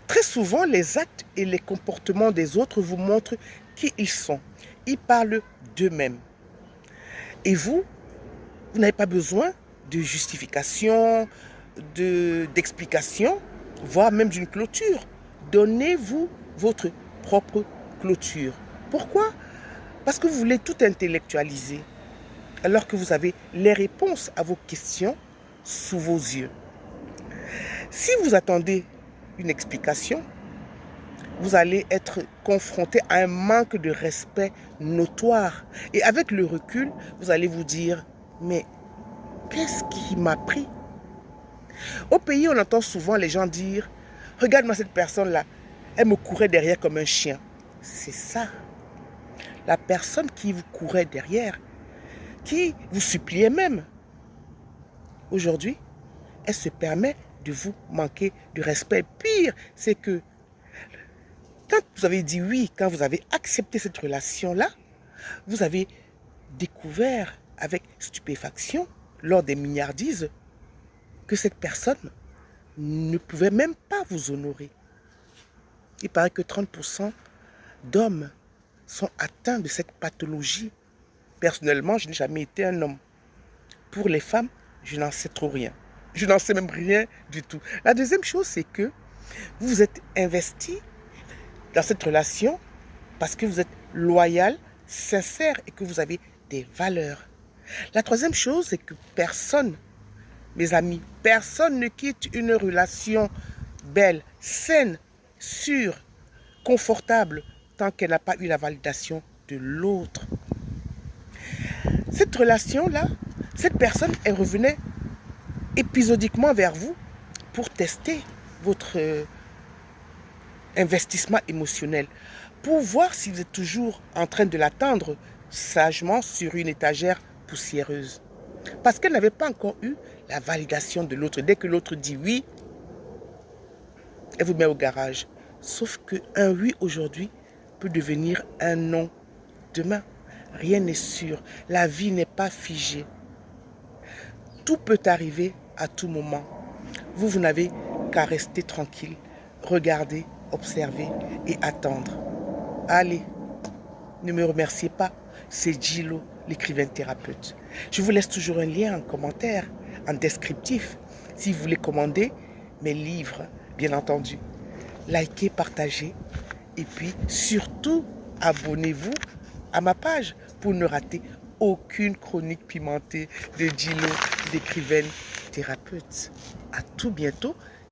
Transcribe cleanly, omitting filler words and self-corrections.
Très souvent, les actes et les comportements des autres vous montrent qui ils sont. Ils parlent d'eux-mêmes. Et vous n'avez pas besoin de justification, d'explication, voire même d'une clôture. Donnez-vous votre propre clôture. Pourquoi? Parce que vous voulez tout intellectualiser, alors que vous avez les réponses à vos questions sous vos yeux. Si vous attendez une explication, vous allez être confronté à un manque de respect notoire. Et avec le recul, vous allez vous dire, mais qu'est-ce qui m'a pris? Au pays, on entend souvent les gens dire, regarde-moi cette personne-là, elle me courait derrière comme un chien. C'est ça. La personne qui vous courait derrière, qui vous suppliait même, aujourd'hui, elle se permet de vous manquer de respect. Pire, c'est que quand vous avez dit oui, quand vous avez accepté cette relation-là, vous avez découvert avec stupéfaction, lors des milliardises, que cette personne ne pouvait même pas vous honorer. Il paraît que 30% d'hommes sont atteints de cette pathologie. Personnellement, je n'ai jamais été un homme. Pour les femmes, je n'en sais trop rien. Je n'en sais même rien du tout. La deuxième chose, c'est que vous vous êtes investi dans cette relation parce que vous êtes loyal, sincère et que vous avez des valeurs. La troisième chose, c'est que personne, mes amis, personne ne quitte une relation belle, saine, sûre, confortable, tant qu'elle n'a pas eu la validation de l'autre. Cette relation-là, cette personne, elle revenait épisodiquement vers vous pour tester votre investissement émotionnel, pour voir si vous êtes toujours en train de l'attendre sagement sur une étagère poussiéreuse. Parce qu'elle n'avait pas encore eu la validation de l'autre. Dès que l'autre dit oui, elle vous met au garage. Sauf qu'un oui aujourd'hui peut devenir un non demain. Rien n'est sûr. La vie n'est pas figée. Tout peut arriver à tout moment. Vous n'avez qu'à rester tranquille, regarder, observer et attendre. Allez, ne me remerciez pas. C'est Gilo, l'écrivain thérapeute. Je vous laisse toujours un lien en commentaire, en descriptif, si vous voulez commander mes livres, bien entendu. Likez, partagez et puis surtout, abonnez-vous à ma page pour ne rater aucune chronique pimentée de Gilo, l'écrivaine thérapeute. À tout bientôt